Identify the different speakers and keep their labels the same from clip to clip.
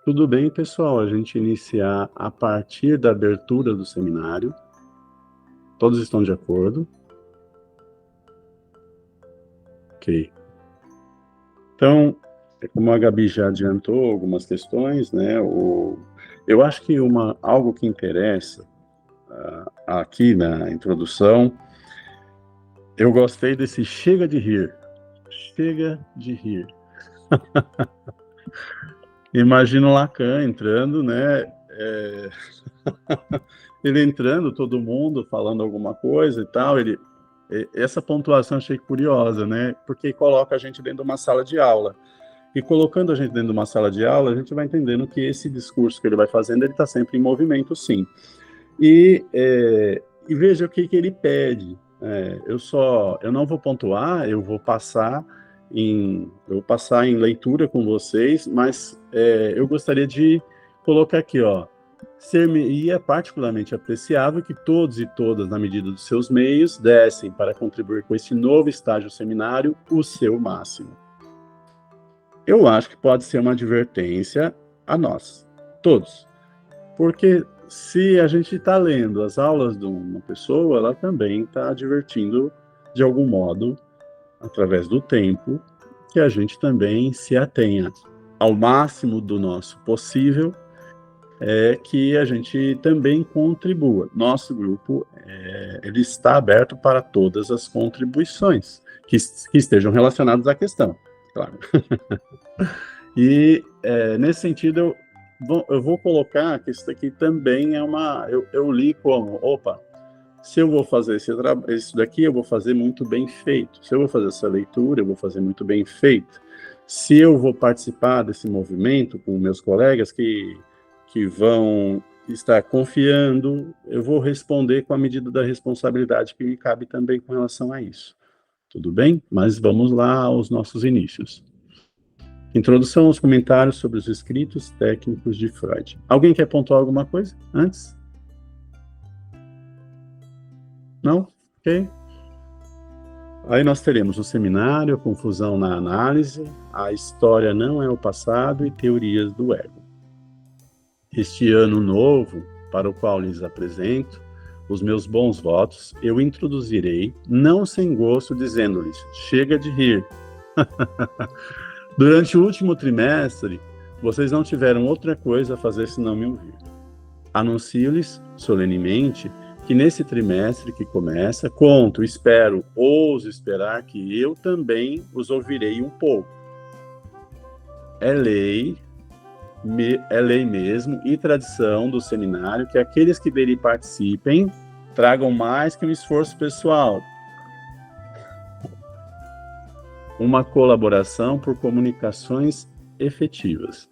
Speaker 1: Tudo bem, pessoal? A gente iniciar a partir da abertura do seminário. Todos estão de acordo? Ok. Então, como a Gabi já adiantou algumas questões, né? Eu acho que algo que interessa aqui na introdução, eu gostei desse chega de rir. Chega de rir. Imagina o Lacan entrando, né? Ele entrando, todo mundo falando alguma coisa e tal. Essa pontuação eu achei curiosa, né? Porque coloca a gente dentro de uma sala de aula. E colocando a gente dentro de uma sala de aula, a gente vai entendendo que esse discurso que ele vai fazendo, ele está sempre em movimento, sim. E veja o que ele pede. Eu não vou pontuar, eu vou passar em leitura com vocês, mas eu gostaria de colocar aqui, ó. Ser-me-ia particularmente apreciável que todos e todas, na medida dos seus meios, dessem para contribuir com esse novo estágio seminário o seu máximo. Eu acho que pode ser uma advertência a nós, todos. Porque se a gente está lendo as aulas de uma pessoa, ela também está advertindo, de algum modo, através do tempo, que a gente também se atenha ao máximo do nosso possível, que a gente também contribua. Nosso grupo ele está aberto para todas as contribuições que estejam relacionadas à questão, claro. E, nesse sentido, eu vou colocar que isso daqui também é eu li como, se eu vou fazer isso daqui, eu vou fazer muito bem feito. Se eu vou fazer essa leitura, eu vou fazer muito bem feito. Se eu vou participar desse movimento com meus colegas que vão estar confiando, eu vou responder com a medida da responsabilidade que me cabe também com relação a isso. Tudo bem? Mas vamos lá aos nossos inícios. Introdução aos comentários sobre os escritos técnicos de Freud. Alguém quer pontuar alguma coisa antes? Não? Ok. Aí nós teremos o seminário, confusão na análise, a história não é o passado e teorias do ego. Este ano novo, para o qual lhes apresento os meus bons votos, eu introduzirei, não sem gosto, dizendo-lhes, chega de rir. Durante o último trimestre, vocês não tiveram outra coisa a fazer senão me ouvir. Anuncio-lhes, solenemente, que nesse trimestre que começa, ouso esperar que eu também os ouvirei um pouco. É lei mesmo e tradição do seminário que aqueles que dele participem tragam mais que um esforço pessoal. Uma colaboração por comunicações efetivas.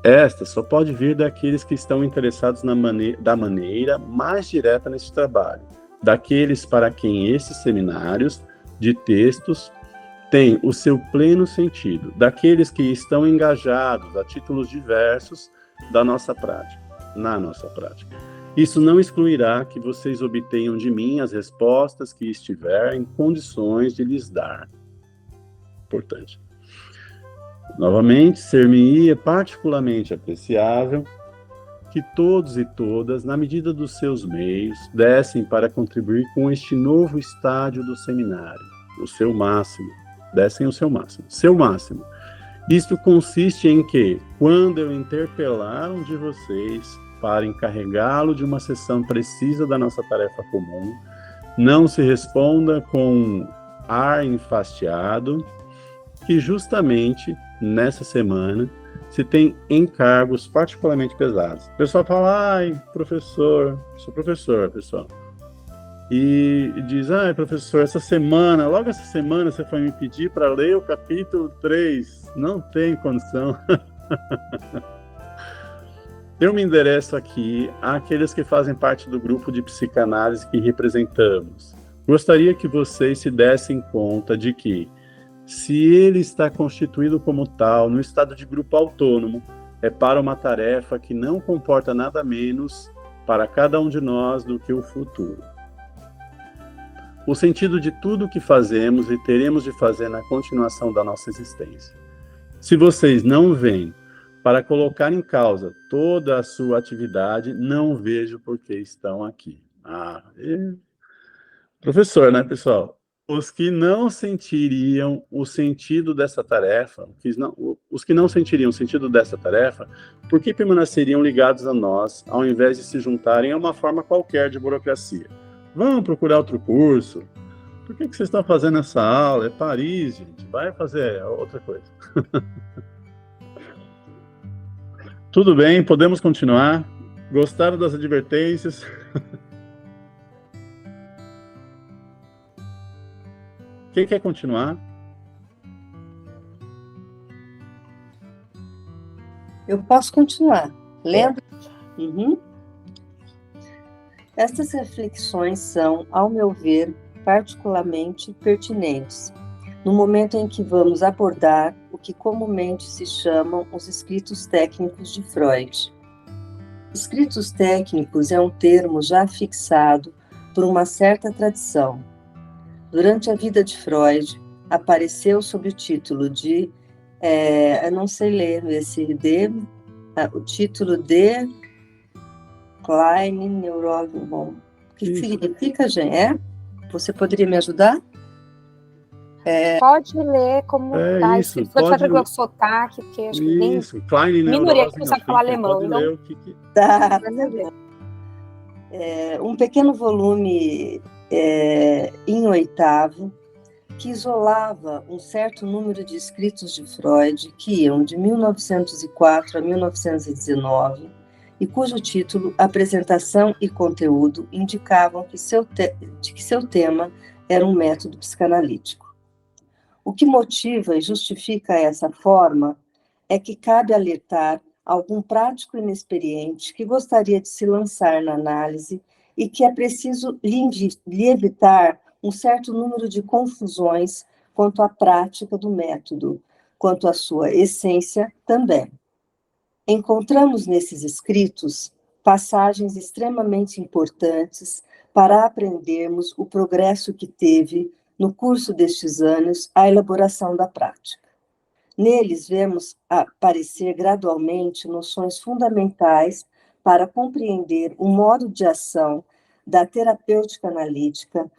Speaker 1: Esta só pode vir daqueles que estão interessados da maneira mais direta nesse trabalho, daqueles para quem esses seminários de textos têm o seu pleno sentido, daqueles que estão engajados a títulos diversos na nossa prática. Isso não excluirá que vocês obtenham de mim as respostas que estiver em condições de lhes dar. Importante. Novamente, ser-me-ia particularmente apreciável que todos e todas, na medida dos seus meios, dessem para contribuir com este novo estágio do seminário, o seu máximo, dessem o seu máximo. Seu máximo. Isto consiste em que, quando eu interpelar um de vocês para encarregá-lo de uma sessão precisa da nossa tarefa comum, não se responda com ar enfastiado, que justamente nessa semana se tem encargos particularmente pesados. O pessoal fala, professor, sou professor, pessoal. E diz, professor, logo essa semana você foi me pedir para ler o capítulo 3. Não tem condição. Eu me endereço aqui àqueles que fazem parte do grupo de psicanálise que representamos. Gostaria que vocês se dessem conta de que, se ele está constituído como tal, no estado de grupo autônomo, é para uma tarefa que não comporta nada menos para cada um de nós do que o futuro. O sentido de tudo o que fazemos e teremos de fazer na continuação da nossa existência. Se vocês não veem para colocar em causa toda a sua atividade, não vejo por que estão aqui. Professor, né, pessoal? Os que não sentiriam o sentido dessa tarefa, os que não sentiriam o sentido dessa tarefa, por que permaneceriam ligados a nós, ao invés de se juntarem a uma forma qualquer de burocracia? Vão procurar outro curso. Por que vocês estão fazendo essa aula? É Paris, gente. Vai fazer outra coisa. Tudo bem, podemos continuar. Gostaram das advertências? Quem quer continuar?
Speaker 2: Eu posso continuar. Lendo? Uhum. Estas reflexões são, ao meu ver, particularmente pertinentes, no momento em que vamos abordar o que comumente se chamam os escritos técnicos de Freud. Escritos técnicos é um termo já fixado por uma certa tradição. Durante a vida de Freud, apareceu sob o título de, eu não sei ler o título de Kleine Neurologie. O que significa, gente? Você poderia me ajudar?
Speaker 3: Pode ler como tá escrito. Pode fazer o sotaque, porque acho que nem...
Speaker 1: Isso, Kleine Neurologie.
Speaker 3: Minoria que sabe falar alemão.
Speaker 1: Pode
Speaker 3: então...
Speaker 1: ler o que...
Speaker 2: Tá. Um pequeno volume em oitavo, que isolava um certo número de escritos de Freud, que iam de 1904 a 1919, e cujo título, apresentação e conteúdo, indicavam que seu tema era um método psicanalítico. O que motiva e justifica essa forma é que cabe alertar algum prático inexperiente que gostaria de se lançar na análise e que é preciso lhe evitar um certo número de confusões quanto à prática do método, quanto à sua essência também. Encontramos nesses escritos passagens extremamente importantes para aprendermos o progresso que teve, no curso destes anos, a elaboração da prática. Neles vemos aparecer gradualmente noções fundamentais para compreender o modo de ação da terapêutica analítica,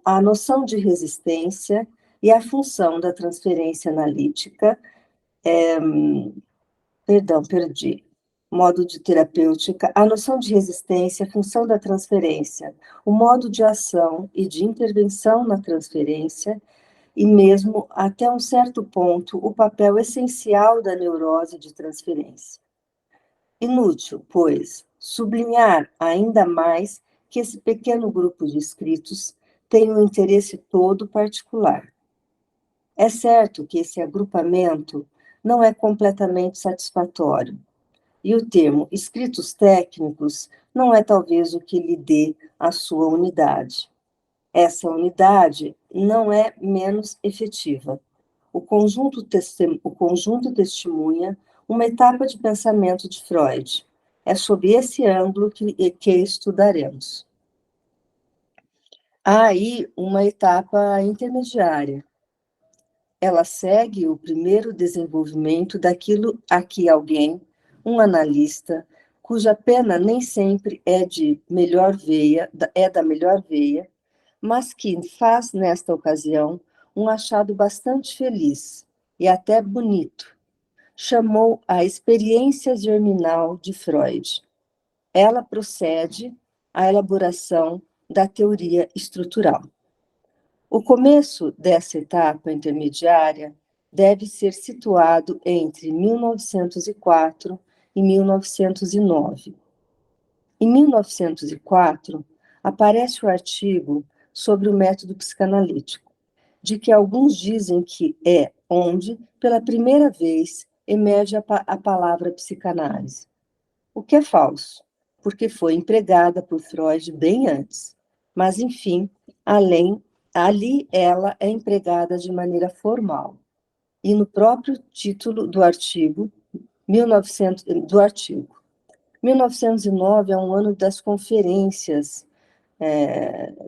Speaker 2: a noção de resistência e a função da transferência analítica. Modo de terapêutica, a noção de resistência, a função da transferência, o modo de ação e de intervenção na transferência, e mesmo, até um certo ponto, o papel essencial da neurose de transferência. Inútil, pois, sublinhar ainda mais que esse pequeno grupo de escritos tem um interesse todo particular. É certo que esse agrupamento não é completamente satisfatório, e o termo escritos técnicos não é talvez o que lhe dê a sua unidade. Essa unidade não é menos efetiva. O conjunto testemunha uma etapa de pensamento de Freud. É sob esse ângulo que estudaremos. Há aí uma etapa intermediária. Ela segue o primeiro desenvolvimento daquilo a que alguém, um analista, cuja pena nem sempre é da melhor veia, mas que faz, nesta ocasião, um achado bastante feliz e até bonito. Chamou a experiência germinal de Freud. Ela procede à elaboração da teoria estrutural. O começo dessa etapa intermediária deve ser situado entre 1904 e 1909. Em 1904, aparece o artigo sobre o método psicanalítico, de que alguns dizem que é onde, pela primeira vez, emerge a palavra psicanálise. O que é falso, porque foi empregada por Freud bem antes. Mas, enfim, ali ela é empregada de maneira formal. E no próprio título do artigo, 1909 é um ano das conferências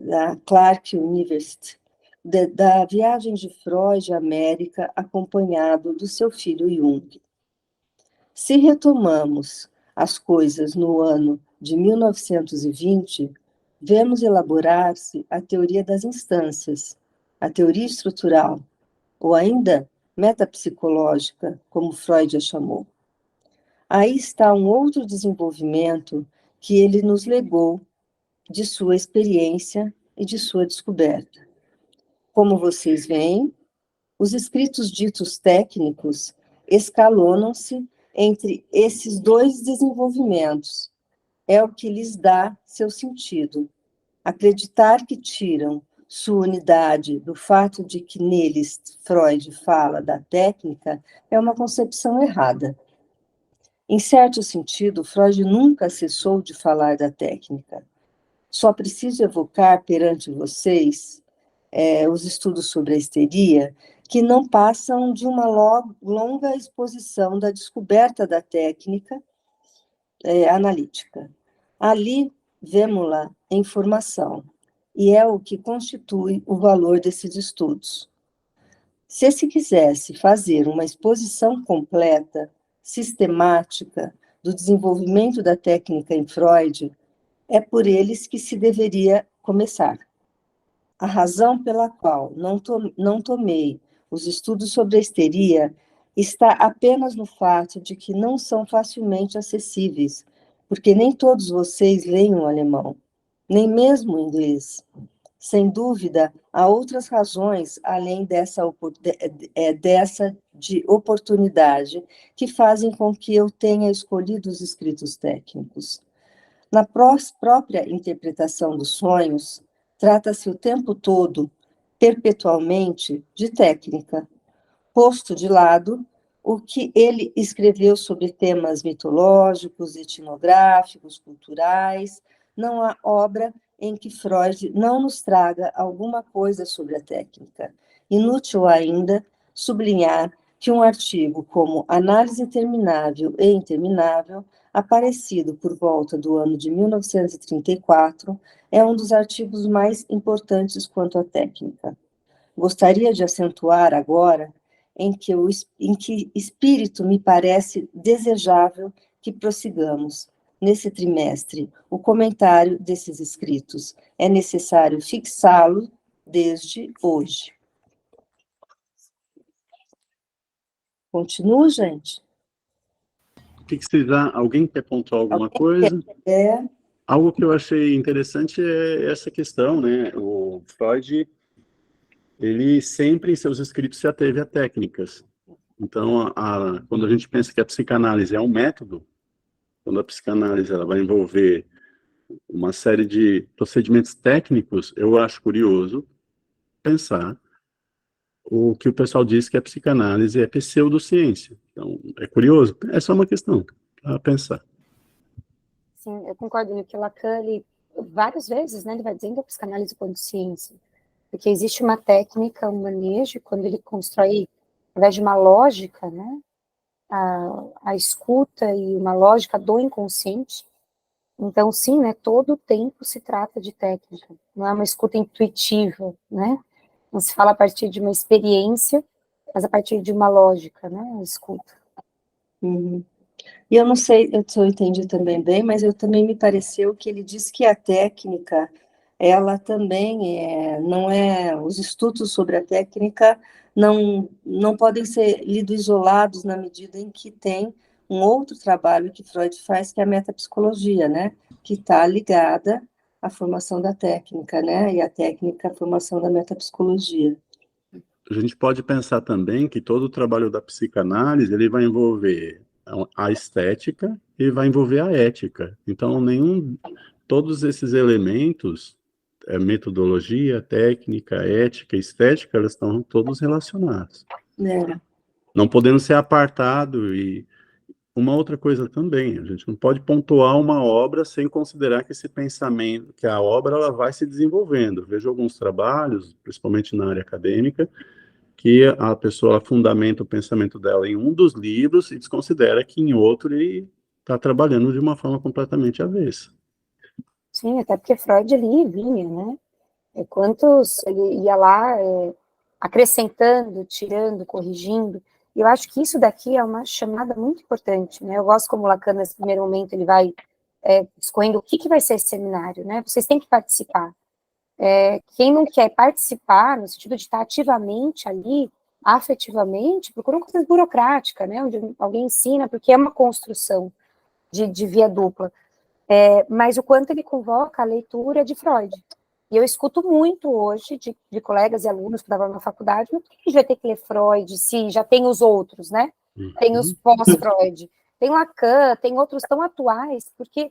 Speaker 2: da Clark University, da viagem de Freud à América, acompanhado do seu filho Jung. Se retomamos as coisas no ano de 1920, vemos elaborar-se a teoria das instâncias, a teoria estrutural, ou ainda metapsicológica, como Freud a chamou. Aí está um outro desenvolvimento que ele nos legou de sua experiência e de sua descoberta. Como vocês veem, os escritos ditos técnicos escalonam-se entre esses dois desenvolvimentos. É o que lhes dá seu sentido. Acreditar que tiram sua unidade do fato de que neles Freud fala da técnica é uma concepção errada. Em certo sentido, Freud nunca cessou de falar da técnica. Só preciso evocar perante vocês os estudos sobre a histeria, que não passam de uma longa exposição da descoberta da técnica analítica. Ali, vemos-la em formação, e é o que constitui o valor desses estudos. Se quisesse fazer uma exposição completa, sistemática, do desenvolvimento da técnica em Freud, é por eles que se deveria começar. A razão pela qual não tomei os estudos sobre a histeria está apenas no fato de que não são facilmente acessíveis, porque nem todos vocês leem o alemão, nem mesmo o inglês. Sem dúvida, há outras razões, além dessa de oportunidade, que fazem com que eu tenha escolhido os escritos técnicos. Na própria interpretação dos sonhos, trata-se o tempo todo, perpetualmente, de técnica, posto de lado o que ele escreveu sobre temas mitológicos, etnográficos, culturais. Não há obra em que Freud não nos traga alguma coisa sobre a técnica. Inútil ainda sublinhar que um artigo como Análise Terminável e Interminável, aparecido por volta do ano de 1934, é um dos artigos mais importantes quanto à técnica. Gostaria de acentuar agora em que espírito me parece desejável que prossigamos, nesse trimestre, o comentário desses escritos. É necessário fixá-lo desde hoje. Continuo, gente?
Speaker 1: O que vocês acham? Alguém quer pontuar alguma coisa? Algo que eu achei interessante é essa questão, né? O Freud, ele sempre em seus escritos se ateve a técnicas. Então, quando a gente pensa que a psicanálise é um método, quando a psicanálise ela vai envolver uma série de procedimentos técnicos, eu acho curioso pensar o que o pessoal diz que a psicanálise é pseudociência. Então, é curioso? É só uma questão a pensar.
Speaker 3: Sim, eu concordo, porque Lacan, ele, várias vezes, né, ele vai dizendo a psicanálise quanto ciência, porque existe uma técnica, um manejo, quando ele constrói, ao invés de uma lógica, né, a escuta e uma lógica do inconsciente. Então, sim, né, todo o tempo se trata de técnica, não é uma escuta intuitiva, né, não se fala a partir de uma experiência, mas a partir de uma lógica, né, a escuta.
Speaker 2: Uhum. E eu não sei se eu entendi também bem, mas eu também me pareceu que ele diz que a técnica, ela também não é, os estudos sobre a técnica não podem ser lidos isolados na medida em que tem um outro trabalho que Freud faz, que é a metapsicologia, né? Que está ligada à formação da técnica, né? E a técnica, a formação da metapsicologia.
Speaker 1: A gente pode pensar também que todo o trabalho da psicanálise ele vai envolver a estética e vai envolver a ética. Então, todos esses elementos, metodologia, técnica, ética, estética, elas estão todos relacionados. Não podendo ser apartado. E uma outra coisa também, a gente não pode pontuar uma obra sem considerar que esse pensamento, que a obra ela vai se desenvolvendo. Vejo alguns trabalhos, principalmente na área acadêmica, que a pessoa fundamenta o pensamento dela em um dos livros e desconsidera que em outro ele está trabalhando de uma forma completamente avessa.
Speaker 3: Sim, até porque Freud ali vinha, né? Quantos ele ia lá acrescentando, tirando, corrigindo. E eu acho que isso daqui é uma chamada muito importante, né? Eu gosto como Lacan, nesse primeiro momento, ele vai escolhendo o que vai ser esse seminário, né? Vocês têm que participar. Quem não quer participar, no sentido de estar ativamente ali, afetivamente, procura uma coisa burocrática, né? Onde alguém ensina, porque é uma construção de via dupla. Mas o quanto ele convoca a leitura de Freud. E eu escuto muito hoje de colegas e alunos que estavam na faculdade, por que a gente vai ter que ler Freud se já tem os outros, né? Tem os pós-Freud, tem Lacan, tem outros tão atuais, porque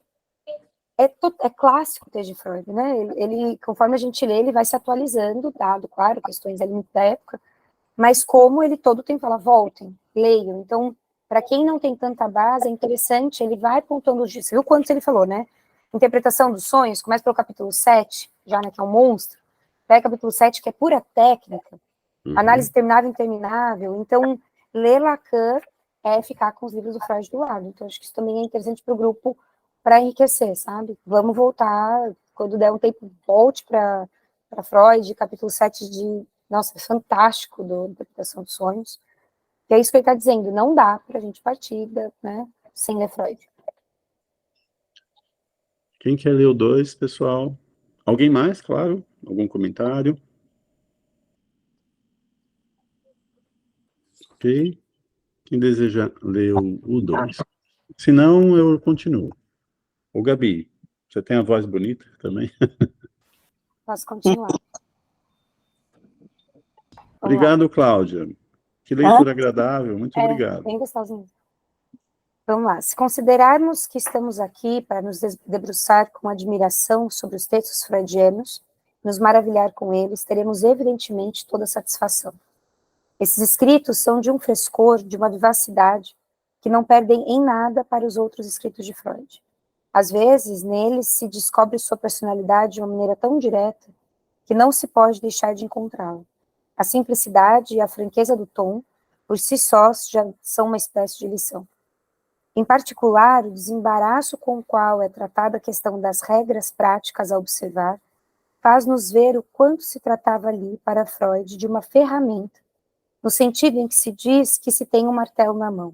Speaker 3: é clássico desde Freud, né? Ele, conforme a gente lê, ele vai se atualizando, dado, claro, questões ali da época, mas como ele todo tempo fala, voltem, leiam. Então, para quem não tem tanta base, é interessante, ele vai apontando os dias. Você viu quantos ele falou, né? Interpretação dos sonhos, começa pelo capítulo 7, já, né, que é um monstro, pega o capítulo 7, que é pura técnica, análise terminável e interminável. Então, ler Lacan é ficar com os livros do Freud do lado. Então, acho que isso também é interessante para o grupo, para enriquecer, sabe? Vamos voltar, quando der um tempo, volte para Freud, capítulo 7 nossa, é fantástico, da interpretação dos sonhos. E é isso que ele está dizendo, não dá para a gente partir, né, sem ler Freud.
Speaker 1: Quem quer ler o 2, pessoal? Alguém mais, claro? Algum comentário? Ok. Quem deseja ler o 2? Se não, eu continuo. Ô, Gabi, você tem a voz bonita também?
Speaker 3: Posso continuar.
Speaker 1: Obrigado, Cláudia. Que leitura agradável, muito obrigado.
Speaker 3: Bem gostosinho. Vamos lá. Se considerarmos que estamos aqui para nos debruçar com admiração sobre os textos freudianos, nos maravilhar com eles, teremos evidentemente toda a satisfação. Esses escritos são de um frescor, de uma vivacidade, que não perdem em nada para os outros escritos de Freud. Às vezes, neles se descobre sua personalidade de uma maneira tão direta que não se pode deixar de encontrá-la. A simplicidade e a franqueza do tom, por si sós, já são uma espécie de lição. Em particular, o desembaraço com o qual é tratada a questão das regras práticas a observar faz-nos ver o quanto se tratava ali, para Freud, de uma ferramenta, no sentido em que se diz que se tem um martelo na mão.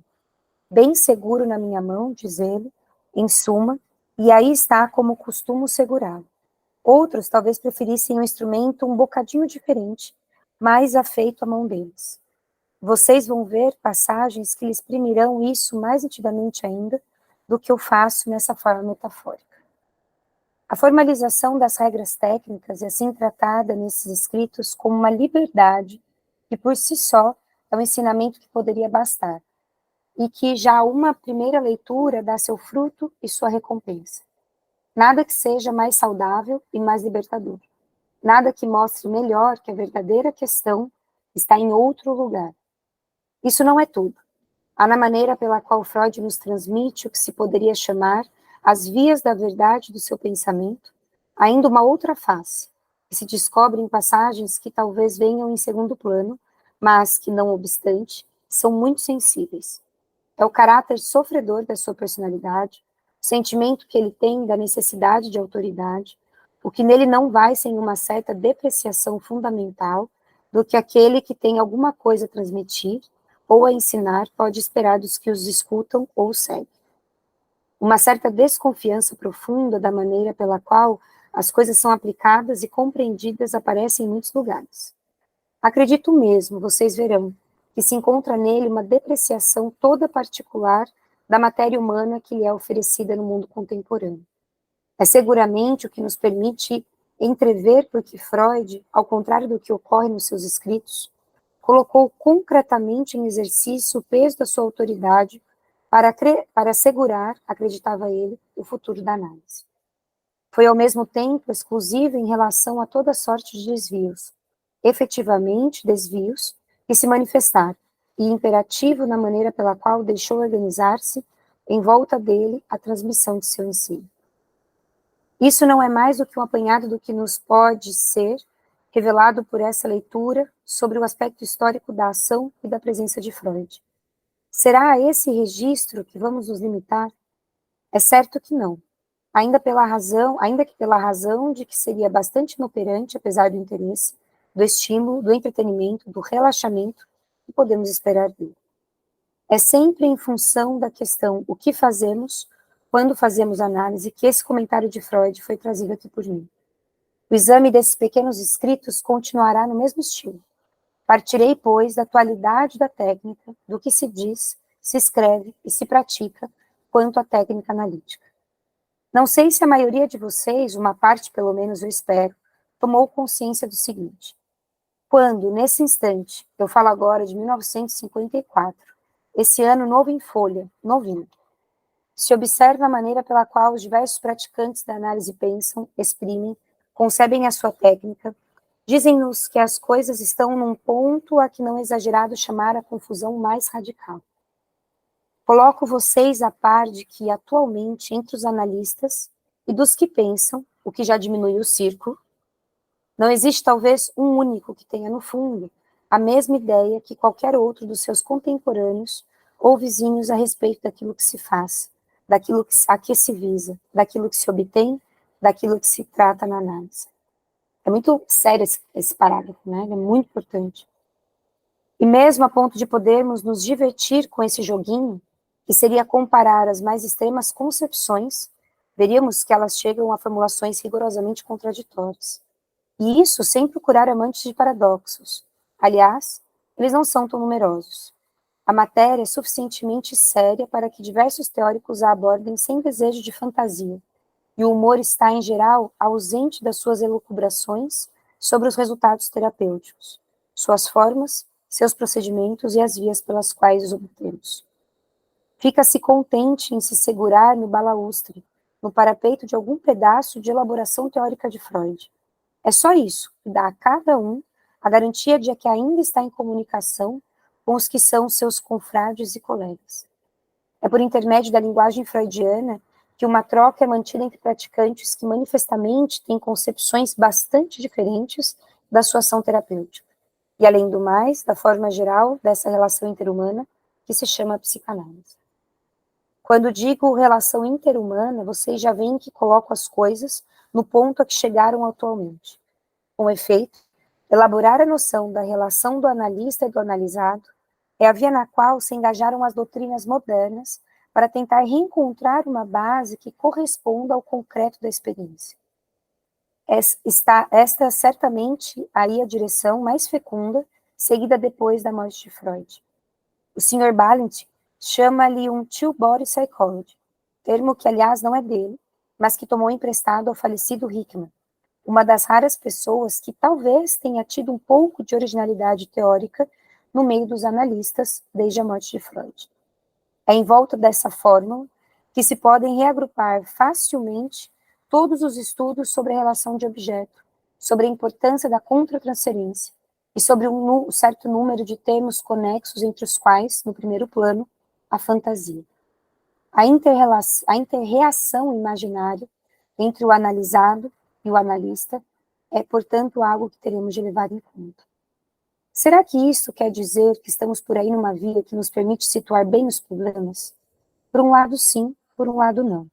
Speaker 3: Bem seguro na minha mão, diz ele, em suma, e aí está como costumo segurá-lo. Outros talvez preferissem um instrumento um bocadinho diferente, mais afeito à mão deles. Vocês vão ver passagens que lhe exprimirão isso mais nitidamente ainda do que eu faço nessa forma metafórica. A formalização das regras técnicas é assim tratada nesses escritos como uma liberdade que por si só é um ensinamento que poderia bastar, e que já uma primeira leitura dá seu fruto e sua recompensa. Nada que seja mais saudável e mais libertador. Nada que mostre melhor que a verdadeira questão está em outro lugar. Isso não é tudo. Há na maneira pela qual Freud nos transmite o que se poderia chamar as vias da verdade do seu pensamento, ainda uma outra face, que se descobre em passagens que talvez venham em segundo plano, mas que, não obstante, são muito sensíveis. É o caráter sofredor da sua personalidade, o sentimento que ele tem da necessidade de autoridade, o que nele não vai sem uma certa depreciação fundamental do que aquele que tem alguma coisa a transmitir ou a ensinar pode esperar dos que os escutam ou seguem. Uma certa desconfiança profunda da maneira pela qual as coisas são aplicadas e compreendidas aparece em muitos lugares. Acredito mesmo, vocês verão, que se encontra nele uma depreciação toda particular da matéria humana que lhe é oferecida no mundo contemporâneo. É seguramente o que nos permite entrever porque Freud, ao contrário do que ocorre nos seus escritos, colocou concretamente em exercício o peso da sua autoridade para assegurar, acreditava ele, o futuro da análise. Foi ao mesmo tempo exclusivo em relação a toda sorte de desvios, efetivamente desvios que se manifestaram, e imperativo na maneira pela qual deixou organizar-se em volta dele a transmissão de seu ensino. Isso não é mais do que um apanhado do que nos pode ser revelado por essa leitura sobre o aspecto histórico da ação e da presença de Freud. Será a esse registro que vamos nos limitar? É certo que não. Ainda que pela razão de que seria bastante inoperante, apesar do interesse, do estímulo, do entretenimento, do relaxamento que podemos esperar dele. É sempre em função da questão o que fazemos, quando fazemos análise, que esse comentário de Freud foi trazido aqui por mim. O exame desses pequenos escritos continuará no mesmo estilo. Partirei, pois, da atualidade da técnica, do que se diz, se escreve e se pratica quanto à técnica analítica. Não sei se a maioria de vocês, uma parte pelo menos eu espero, tomou consciência do seguinte. Quando, nesse instante, eu falo agora de 1954, esse ano novo em folha, novinho, se observa a maneira pela qual os diversos praticantes da análise pensam, exprimem, concebem a sua técnica, dizem-nos que as coisas estão num ponto a que não é exagerado chamar a confusão mais radical. Coloco vocês a par de que, atualmente, entre os analistas e dos que pensam, o que já diminui o círculo, não existe talvez um único que tenha, no fundo, a mesma ideia que qualquer outro dos seus contemporâneos ou vizinhos a respeito daquilo que se faz, daquilo a que se visa, daquilo que se obtém, daquilo que se trata na análise. É muito sério esse parágrafo, né? É muito importante. E mesmo a ponto de podermos nos divertir com esse joguinho, que seria comparar as mais extremas concepções, veríamos que elas chegam a formulações rigorosamente contraditórias. E isso sem procurar amantes de paradoxos. Aliás, eles não são tão numerosos. A matéria é suficientemente séria para que diversos teóricos a abordem sem desejo de fantasia, e o humor está, em geral, ausente das suas elucubrações sobre os resultados terapêuticos, suas formas, seus procedimentos e as vias pelas quais os obtemos. Fica-se contente em se segurar no balaústre, no parapeito de algum pedaço de elaboração teórica de Freud. É só isso que dá a cada um a garantia de que ainda está em comunicação com os que são seus confrades e colegas. É por intermédio da linguagem freudiana que uma troca é mantida entre praticantes que manifestamente têm concepções bastante diferentes da sua ação terapêutica. E, além do mais, da forma geral dessa relação interhumana que se chama psicanálise. Quando digo relação interhumana, vocês já veem que coloco as coisas no ponto a que chegaram atualmente. Com efeito, elaborar a noção da relação do analista e do analisado é a via na qual se engajaram as doutrinas modernas para tentar reencontrar uma base que corresponda ao concreto da experiência. Esta certamente aí a direção mais fecunda, seguida depois da morte de Freud. O Sr. Balint chama-lhe um two-body psychology, termo que, aliás, não é dele, mas que tomou emprestado ao falecido Hickman, uma das raras pessoas que talvez tenha tido um pouco de originalidade teórica no meio dos analistas desde a morte de Freud. É em volta dessa fórmula que se podem reagrupar facilmente todos os estudos sobre a relação de objeto, sobre a importância da contratransferência e sobre um certo número de termos conexos entre os quais, no primeiro plano, a fantasia. A interreação imaginária entre o analisado e o analista é, portanto, algo que teremos de levar em conta. Será que isso quer dizer que estamos por aí numa via que nos permite situar bem os problemas? Por um lado, sim, por um lado, não.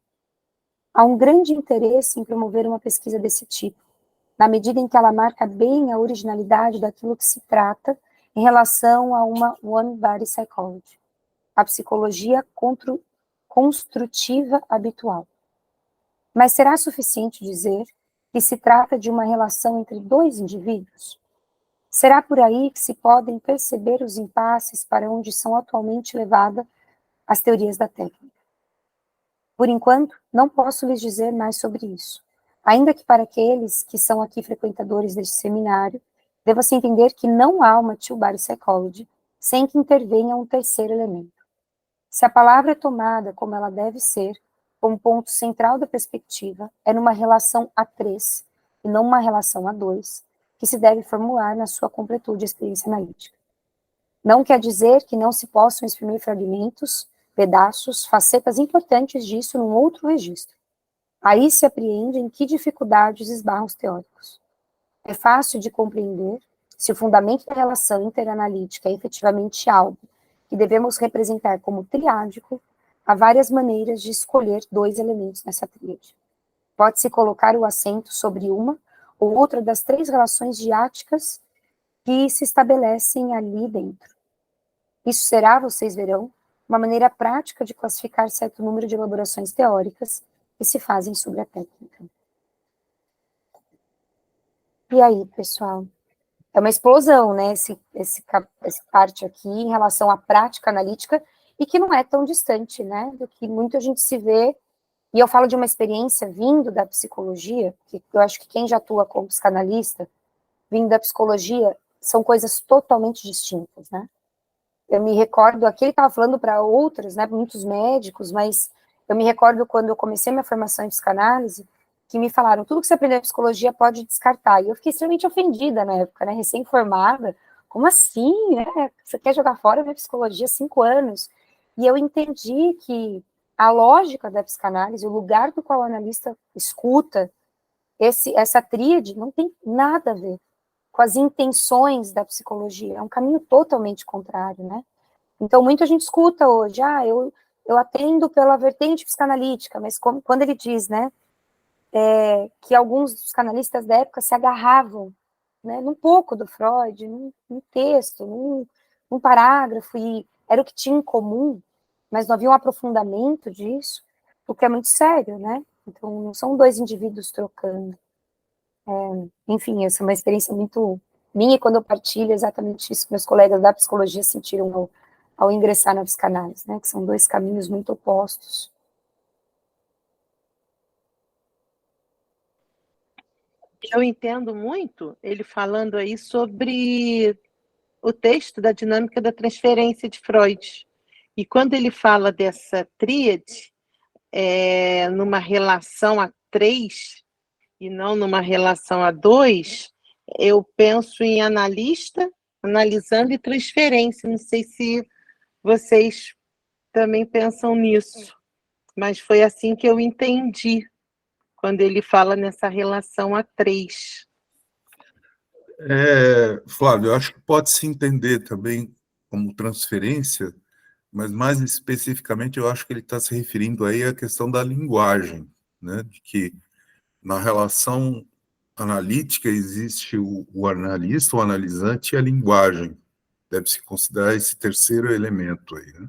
Speaker 3: Há um grande interesse em promover uma pesquisa desse tipo, na medida em que ela marca bem a originalidade daquilo que se trata em relação a uma one-body psychology, a psicologia construtiva habitual. Mas será suficiente dizer que se trata de uma relação entre dois indivíduos? Será por aí que se podem perceber os impasses para onde são atualmente levadas as teorias da técnica? Por enquanto, não posso lhes dizer mais sobre isso, ainda que para aqueles que são aqui frequentadores deste seminário, deva-se entender que não há uma two-body psychology sem que intervenha um terceiro elemento. Se a palavra é tomada como ela deve ser, como ponto central da perspectiva, é numa relação a três, e não uma relação a dois, que se deve formular na sua completude a experiência analítica. Não quer dizer que não se possam exprimir fragmentos, pedaços, facetas importantes disso num outro registro. Aí se apreende em que dificuldades esbarram os teóricos. É fácil de compreender se o fundamento da relação interanalítica é efetivamente algo que devemos representar como triádico. Há várias maneiras de escolher dois elementos nessa tríade. Pode-se colocar o acento sobre uma ou outra das três relações diáticas que se estabelecem ali dentro. Isso será, vocês verão, uma maneira prática de classificar certo número de elaborações teóricas que se fazem sobre a técnica. E aí, pessoal? É uma explosão, né, esse parte aqui em relação à prática analítica, e que não é tão distante, né, do que muito a gente se vê, e eu falo de uma experiência vindo da psicologia, que eu acho que quem já atua como psicanalista, vindo da psicologia, são coisas totalmente distintas, né. Eu me recordo, aqui ele estava falando para outros, né, muitos médicos, mas eu me recordo quando eu comecei minha formação em psicanálise, que me falaram, tudo que você aprendeu em psicologia pode descartar, e eu fiquei extremamente ofendida na época, né, recém-formada, como assim, né, você quer jogar fora a minha psicologia há 5 anos? E eu entendi que a lógica da psicanálise, o lugar do qual o analista escuta, essa tríade não tem nada a ver com as intenções da psicologia, é um caminho totalmente contrário, né? Então, muita gente escuta hoje, eu atendo pela vertente psicanalítica, mas quando ele diz, né, que alguns dos psicanalistas da época se agarravam, né, num pouco do Freud, num texto, num parágrafo, e era o que tinha em comum, mas não havia um aprofundamento disso, o que é muito sério, né? Então, não são dois indivíduos trocando. Enfim, essa é uma experiência muito minha, e quando eu partilho exatamente isso que meus colegas da psicologia sentiram ao ingressar na psicanálise, né, que são dois caminhos muito opostos.
Speaker 4: Eu entendo muito ele falando aí sobre o texto da dinâmica da transferência de Freud. E quando ele fala dessa tríade, numa relação a 3 e não numa relação a 2, eu penso em analista, analisando e transferência. Não sei se vocês também pensam nisso, mas foi assim que eu entendi quando ele fala nessa relação a 3.
Speaker 5: Flávio, eu acho que pode se entender também como transferência, mas mais especificamente eu acho que ele está se referindo aí à questão da linguagem, né? De que na relação analítica existe o analista, o analisante e a linguagem. Deve-se considerar esse terceiro elemento aí, né?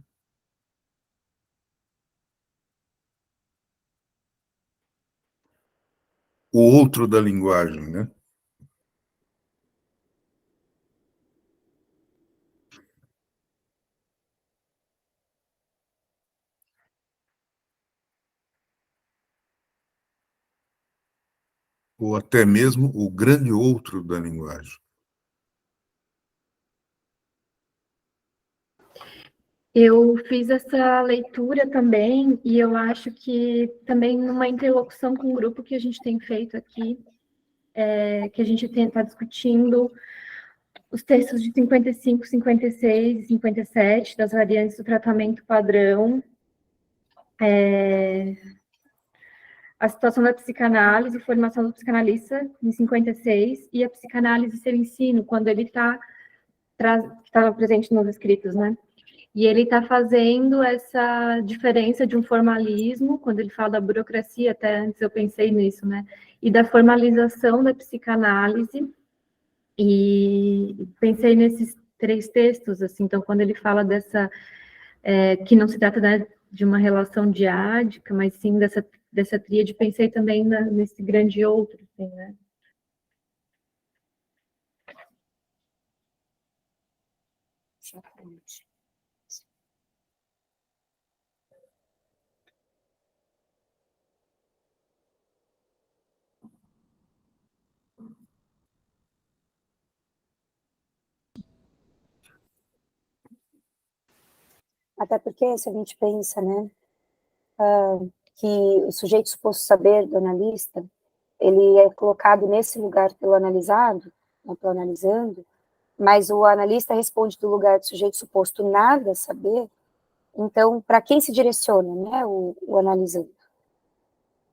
Speaker 5: O outro da linguagem, né? Ou até mesmo o grande outro da linguagem.
Speaker 6: Eu fiz essa leitura também, e eu acho que também numa interlocução com o grupo que a gente tem feito aqui, que a gente está discutindo os textos de 55, 56 e 57 das variantes do tratamento padrão, a situação da psicanálise, formação do psicanalista em 56, e a psicanálise e seu ensino, quando ele estava presente nos escritos, né? E ele está fazendo essa diferença de um formalismo, quando ele fala da burocracia, até antes eu pensei nisso, né? E da formalização da psicanálise, e pensei nesses 3 textos, assim, então, quando ele fala dessa, que não se trata, né, de uma relação diádica, mas sim dessa tríade, pensei também nesse grande outro, assim, né?
Speaker 3: Exatamente. Até porque, se a gente pensa, né, que o sujeito suposto saber do analista, ele é colocado nesse lugar pelo analisado, né, pelo analisando, mas o analista responde do lugar do sujeito suposto nada saber. Então, para quem se direciona, né, o analisando?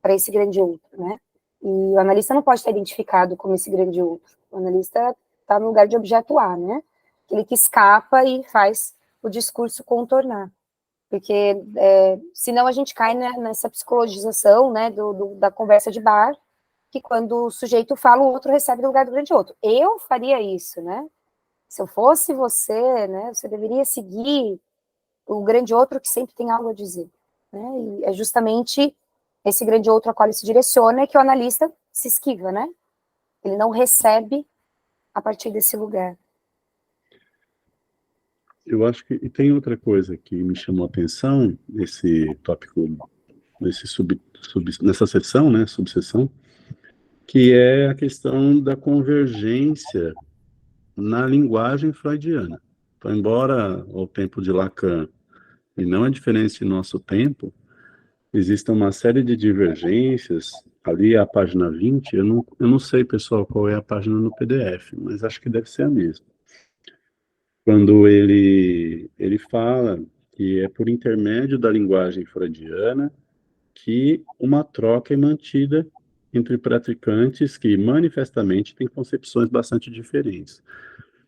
Speaker 3: Para esse grande outro, né? E o analista não pode estar identificado como esse grande outro. O analista está no lugar de objeto A, né? Aquele que escapa e faz o discurso contornar. Porque senão a gente cai nessa psicologização, né, da conversa de bar, que quando o sujeito fala, o outro recebe no lugar do grande outro. Eu faria isso, né? Se eu fosse você, né, você deveria seguir o grande outro que sempre tem algo a dizer, né? E é justamente esse grande outro a qual ele se direciona que o analista se esquiva, né? Ele não recebe a partir desse lugar.
Speaker 1: Eu acho que e tem outra coisa que me chamou a atenção nesse tópico, nessa seção, né, subseção, que é a questão da convergência na linguagem freudiana. Então, embora o tempo de Lacan e não é diferente de nosso tempo, existe uma série de divergências. Ali a página 20, eu não sei, pessoal, qual é a página no PDF, mas acho que deve ser a mesma. Quando ele fala que é por intermédio da linguagem freudiana que uma troca é mantida entre praticantes que manifestamente têm concepções bastante diferentes.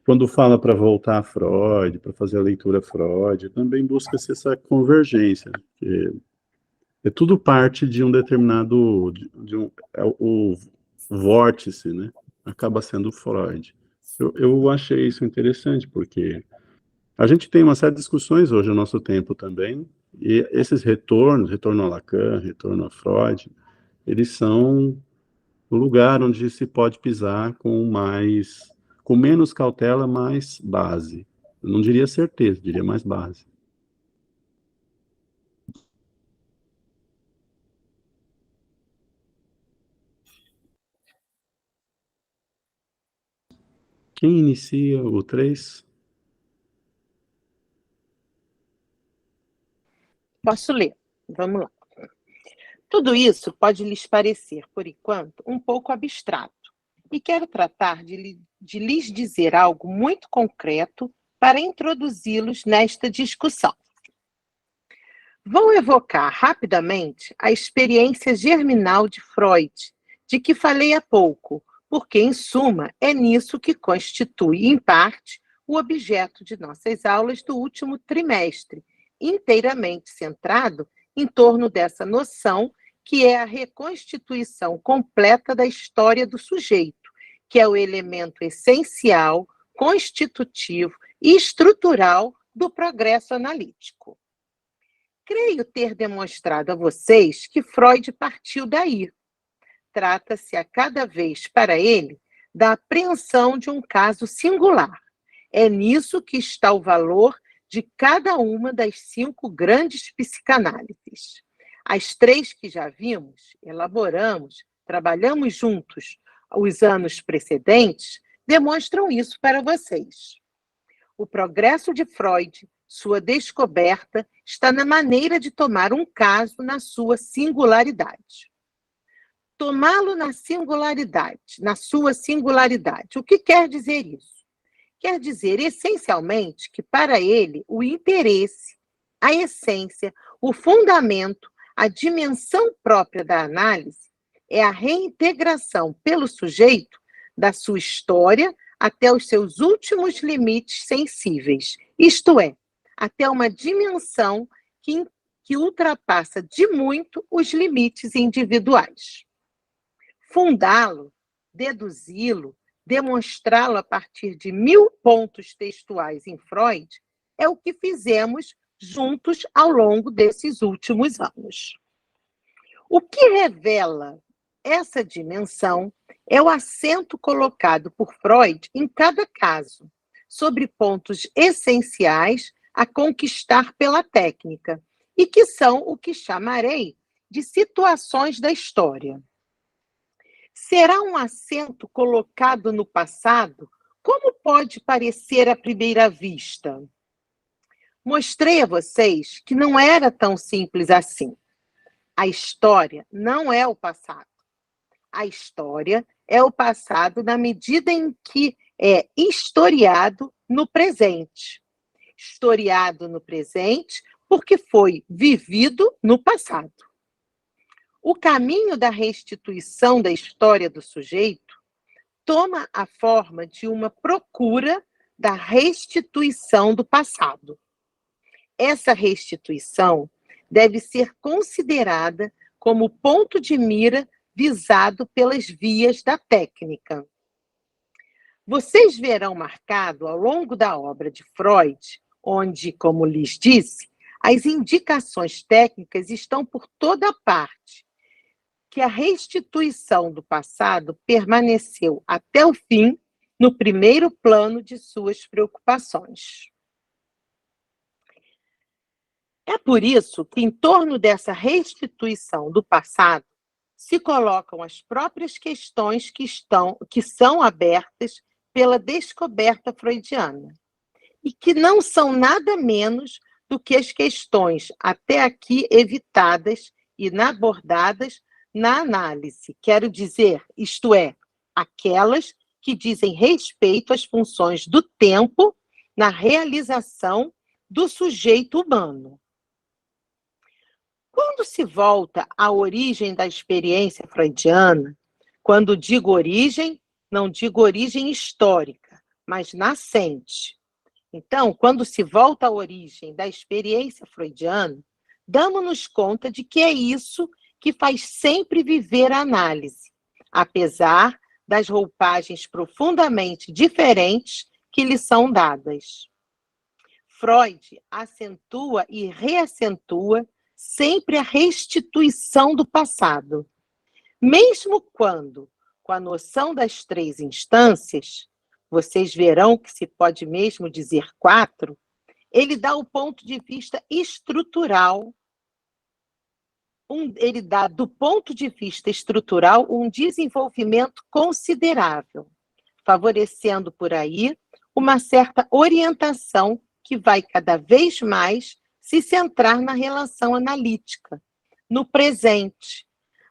Speaker 1: Quando fala para voltar a Freud, para fazer a leitura Freud, também busca-se essa convergência, que é tudo parte de um determinado, o vórtice, né? Acaba sendo Freud. Eu achei isso interessante, porque a gente tem uma série de discussões hoje no nosso tempo também, e esses retorno a Lacan, retorno a Freud, eles são o lugar onde se pode pisar com menos cautela, mais base. Eu não diria certeza, diria mais base. Quem inicia o 3?
Speaker 4: Posso ler? Vamos lá. Tudo isso pode lhes parecer, por enquanto, um pouco abstrato, e quero tratar de lhes dizer algo muito concreto para introduzi-los nesta discussão. Vou evocar rapidamente a experiência germinal de Freud, de que falei há pouco, porque, em suma, é nisso que constitui, em parte, o objeto de nossas aulas do último trimestre, inteiramente centrado em torno dessa noção que é a reconstituição completa da história do sujeito, que é o elemento essencial, constitutivo e estrutural do progresso analítico. Creio ter demonstrado a vocês que Freud partiu daí. Trata-se a cada vez para ele da apreensão de um caso singular. É nisso que está o valor de cada uma das 5 grandes psicanálises. As 3 que já vimos, elaboramos, trabalhamos juntos os anos precedentes, demonstram isso para vocês. O progresso de Freud, sua descoberta, está na maneira de tomar um caso na sua singularidade. Tomá-lo na sua singularidade. O que quer dizer isso? Quer dizer, essencialmente, que para ele o interesse, a essência, o fundamento, a dimensão própria da análise é a reintegração pelo sujeito da sua história até os seus últimos limites sensíveis, isto é, até uma dimensão que ultrapassa de muito os limites individuais. Fundá-lo, deduzi-lo, demonstrá-lo a partir de 1000 pontos textuais em Freud é o que fizemos juntos ao longo desses últimos anos. O que revela essa dimensão é o acento colocado por Freud em cada caso, sobre pontos essenciais a conquistar pela técnica, e que são o que chamarei de situações da história. Será um acento colocado no passado? Como pode parecer à primeira vista? Mostrei a vocês que não era tão simples assim. A história não é o passado. A história é o passado na medida em que é historiado no presente. Historiado no presente porque foi vivido no passado. O caminho da restituição da história do sujeito toma a forma de uma procura da restituição do passado. Essa restituição deve ser considerada como ponto de mira visado pelas vias da técnica. Vocês verão marcado ao longo da obra de Freud, onde, como lhes disse, As indicações técnicas estão por toda parte, que a restituição do passado permaneceu até o fim no primeiro plano de suas preocupações. É por isso que, em torno dessa restituição do passado, se colocam as próprias questões que são abertas pela descoberta freudiana, e que não são nada menos do que as questões até aqui evitadas e inabordadas na análise. Quero dizer, isto é, aquelas que dizem respeito às funções do tempo na realização do sujeito humano. Quando se volta à origem da experiência freudiana, quando digo origem, não digo origem histórica, mas nascente. Então, quando se volta à origem da experiência freudiana, damos-nos conta de que é isso que faz sempre viver a análise, apesar das roupagens profundamente diferentes que lhe são dadas. Freud acentua e reacentua sempre a restituição do passado, mesmo quando, com a noção das 3 instâncias, vocês verão que se pode mesmo dizer 4, ele dá o ponto de vista estrutural, ele dá, do ponto de vista estrutural, um desenvolvimento considerável, favorecendo por aí uma certa orientação que vai cada vez mais se centrar na relação analítica, no presente,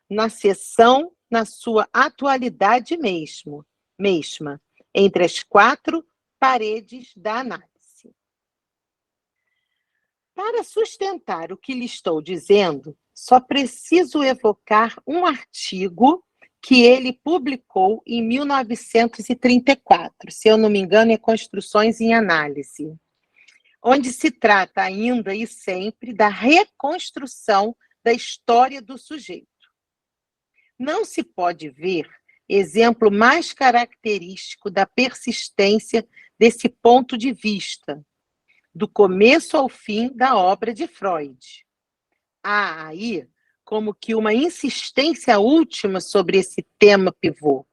Speaker 4: na seção, na sua atualidade mesma, entre as 4 paredes da análise. Para sustentar o que lhe estou dizendo, só preciso evocar um artigo que ele publicou em 1934, se eu não me engano, é Construções em Análise, onde se trata ainda e sempre da reconstrução da história do sujeito. Não se pode ver exemplo mais característico da persistência desse ponto de vista, do começo ao fim da obra de Freud. Há aí como que uma insistência última sobre esse tema pivô.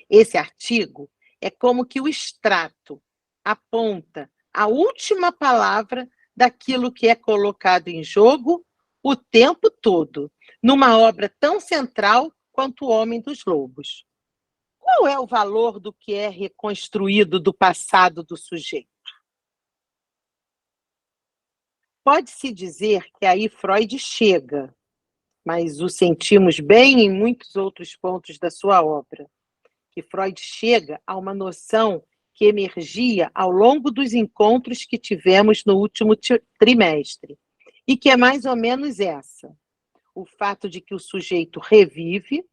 Speaker 4: Esse artigo é como que o extrato aponta a última palavra daquilo que é colocado em jogo o tempo todo, numa obra tão central quanto O Homem dos Lobos. Qual é o valor do que é reconstruído do passado do sujeito? Pode-se dizer que aí Freud chega, mas o sentimos bem em muitos outros pontos da sua obra, que Freud chega a uma noção que emergia ao longo dos encontros que tivemos no último trimestre, e que é mais ou menos essa: o fato de que o sujeito revive,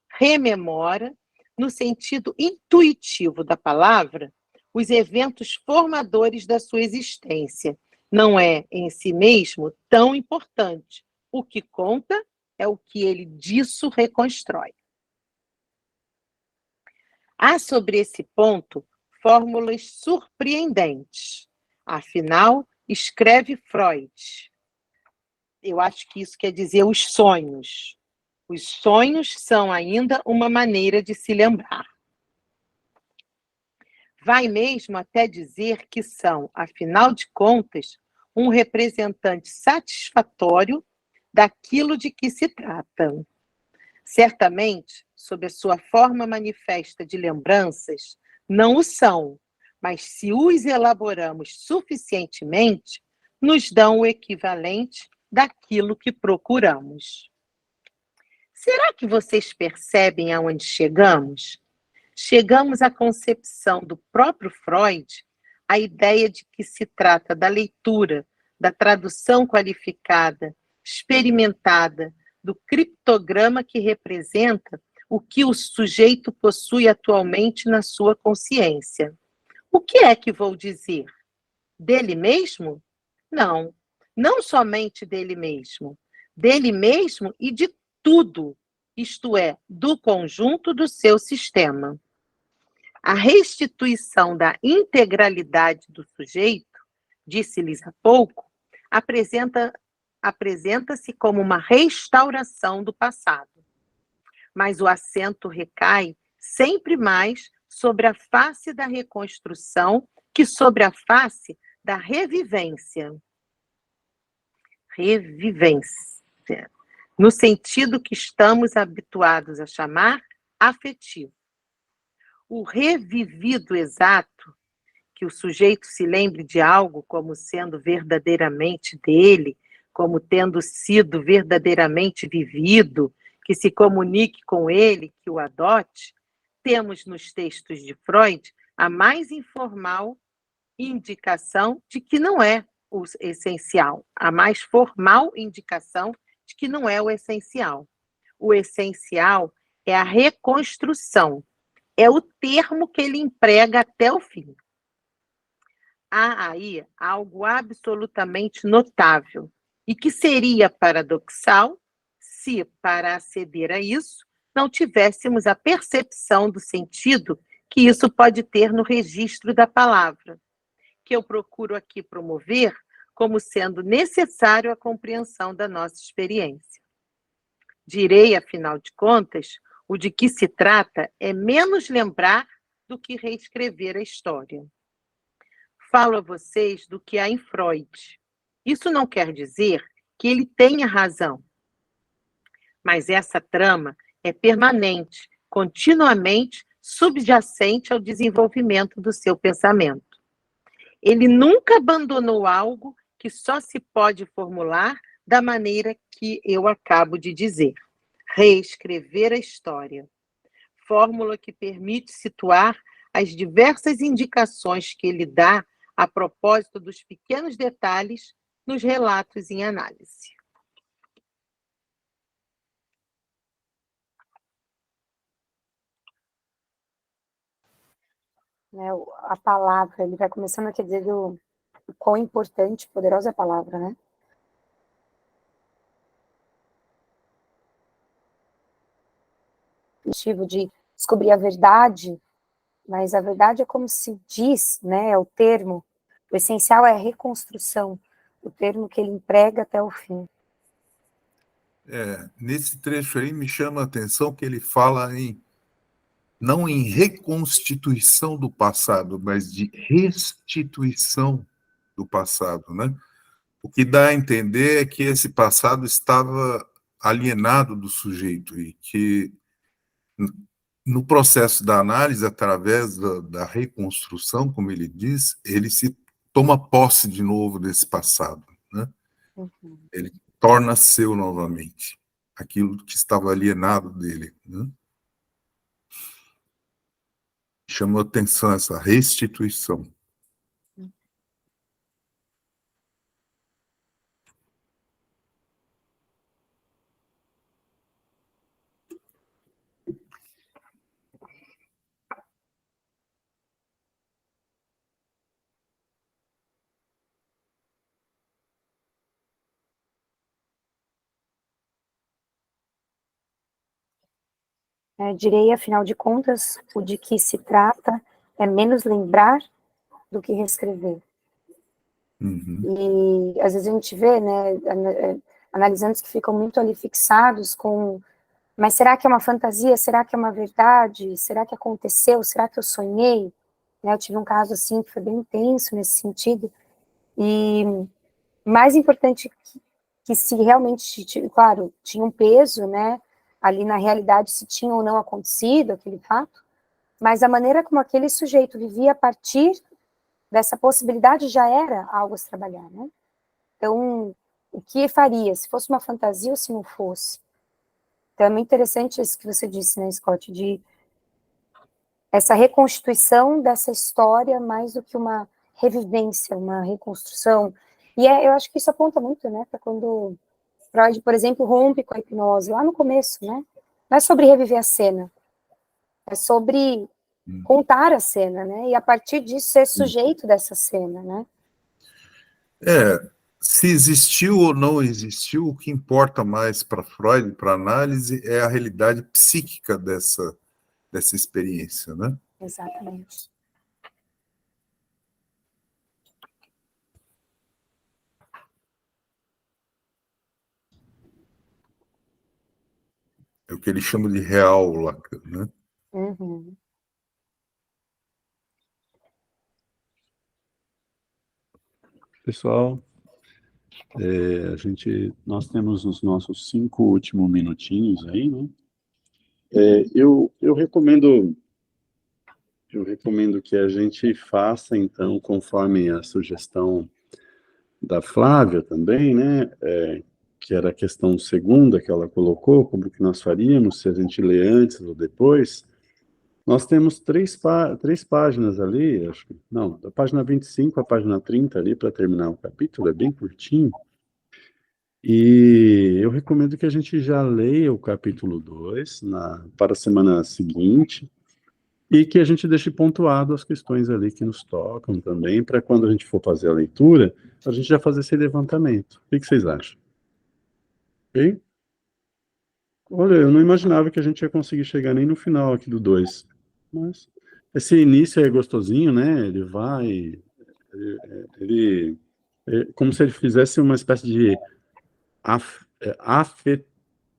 Speaker 4: rememora, no sentido intuitivo da palavra, os eventos formadores da sua existência. Não é, em si mesmo, tão importante. O que conta é o que ele disso reconstrói. Há sobre esse ponto fórmulas surpreendentes. Afinal, escreve Freud. Eu acho que isso quer dizer os sonhos. Os sonhos são ainda uma maneira de se lembrar. Vai mesmo até dizer que são, afinal de contas, um representante satisfatório daquilo de que se trata. Certamente, sob a sua forma manifesta de lembranças, não o são, mas se os elaboramos suficientemente, nos dão o equivalente daquilo que procuramos. Será que vocês percebem aonde chegamos? Chegamos à concepção do próprio Freud, a ideia de que se trata da leitura, da tradução qualificada, experimentada, do criptograma que representa o que o sujeito possui atualmente na sua consciência. O que é que vou dizer? Dele mesmo? Não, não somente dele mesmo e de tudo, isto é, do conjunto do seu sistema. A restituição da integralidade do sujeito, disse-lhes há pouco, apresenta-se como uma restauração do passado, mas o acento recai sempre mais sobre a face da reconstrução que sobre a face da revivência. Revivência, no sentido que estamos habituados a chamar afetivo. O revivido exato, que o sujeito se lembre de algo como sendo verdadeiramente dele, como tendo sido verdadeiramente vivido, que se comunique com ele, que o adote, temos nos textos de Freud a mais informal indicação de que não é o essencial, a mais formal indicação de que não é o essencial. O essencial é a reconstrução, é o termo que ele emprega até o fim. Há aí algo absolutamente notável e que seria paradoxal se, para aceder a isso, não tivéssemos a percepção do sentido que isso pode ter no registro da palavra, que eu procuro aqui promover como sendo necessário à compreensão da nossa experiência. Direi, afinal de contas, o de que se trata é menos lembrar do que reescrever a história. Falo a vocês do que há em Freud. Isso não quer dizer que ele tenha razão, mas essa trama é permanente, continuamente subjacente ao desenvolvimento do seu pensamento. Ele nunca abandonou algo que só se pode formular da maneira que eu acabo de dizer. Reescrever a história. Fórmula que permite situar as diversas indicações que ele dá a propósito dos pequenos detalhes nos relatos em análise.
Speaker 3: A palavra, ele vai começando a dizer o quão importante, poderosa é a palavra, né? O objetivo de descobrir a verdade, mas a verdade é como se diz, né? É o termo. O essencial é a reconstrução, o termo que ele emprega até o fim.
Speaker 5: Nesse trecho aí me chama a atenção que ele fala não em reconstituição do passado, mas de restituição do passado, né? O que dá a entender é que esse passado estava alienado do sujeito e que no processo da análise, através da reconstrução, como ele diz, ele se toma posse de novo desse passado, né?
Speaker 3: Uhum.
Speaker 5: Ele torna seu novamente aquilo que estava alienado dele, né? Chamou atenção essa restituição.
Speaker 3: Direi, afinal de contas, o de que se trata é menos lembrar do que reescrever.
Speaker 5: Uhum.
Speaker 3: E às vezes a gente vê, né, analisantes que ficam muito ali fixados com, mas será que é uma fantasia? Será que é uma verdade? Será que aconteceu? Será que eu sonhei? Né, eu tive um caso assim que foi bem intenso nesse sentido. E mais importante que se realmente, claro, tinha um peso, né, ali na realidade se tinha ou não acontecido aquele fato, mas a maneira como aquele sujeito vivia a partir dessa possibilidade já era algo a se trabalhar, né? Então, o que faria, se fosse uma fantasia ou se não fosse? Então, é muito interessante isso que você disse, né, Scott, de essa reconstituição dessa história mais do que uma revivência, uma reconstrução. E eu acho que isso aponta muito, né, para quando Freud, por exemplo, rompe com a hipnose, lá no começo, né? Não é sobre reviver a cena, é sobre contar a cena, né? E a partir disso ser sujeito dessa cena, né?
Speaker 5: Se existiu ou não existiu, o que importa mais para Freud, para análise, é a realidade psíquica dessa experiência, né?
Speaker 3: Exatamente.
Speaker 5: É o que ele chama de real Lacan, né?
Speaker 3: Uhum.
Speaker 1: Pessoal, nós temos os nossos 5 últimos minutinhos aí, né? Eu recomendo que a gente faça, então, conforme a sugestão da Flávia também, né? Que era a questão segunda que ela colocou, como que nós faríamos, se a gente lê antes ou depois. Nós temos três páginas ali, acho que, não, da página 25 à página 30 ali, para terminar o capítulo, é bem curtinho. E eu recomendo que a gente já leia o capítulo 2 para a semana seguinte, e que a gente deixe pontuado as questões ali que nos tocam também, para quando a gente for fazer a leitura, a gente já fazer esse levantamento. O que vocês acham? Ok? Olha, eu não imaginava que a gente ia conseguir chegar nem no final aqui do 2. Mas esse início é gostosinho, né? Ele vai. É como se ele fizesse uma espécie de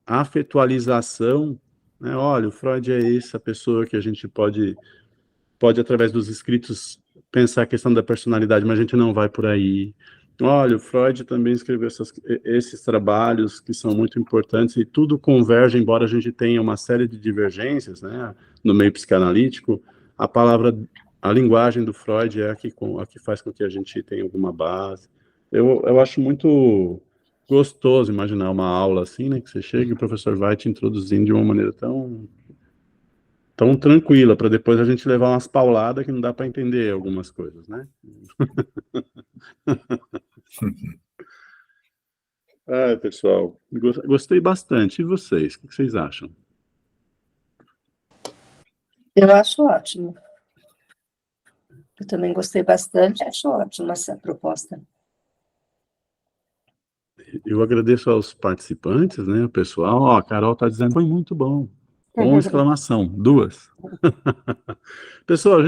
Speaker 1: afetualização, né? Olha, o Freud é essa pessoa que a gente pode, através dos escritos, pensar a questão da personalidade, mas a gente não vai por aí. Olha, o Freud também escreveu esses trabalhos que são muito importantes e tudo converge, embora a gente tenha uma série de divergências, né, no meio psicanalítico, a linguagem do Freud é a que faz com que a gente tenha alguma base. Eu acho muito gostoso imaginar uma aula assim, né, que você chega e o professor vai te introduzindo de uma maneira tão tranquila, para depois a gente levar umas pauladas que não dá para entender algumas coisas, né? Pessoal, gostei bastante. E vocês? O que vocês acham?
Speaker 2: Eu acho ótimo. Eu também gostei bastante, acho ótima essa proposta.
Speaker 1: Eu agradeço aos participantes, né, o pessoal. Ó, a Carol está dizendo, foi muito bom. Com exclamação, 2. Pessoal,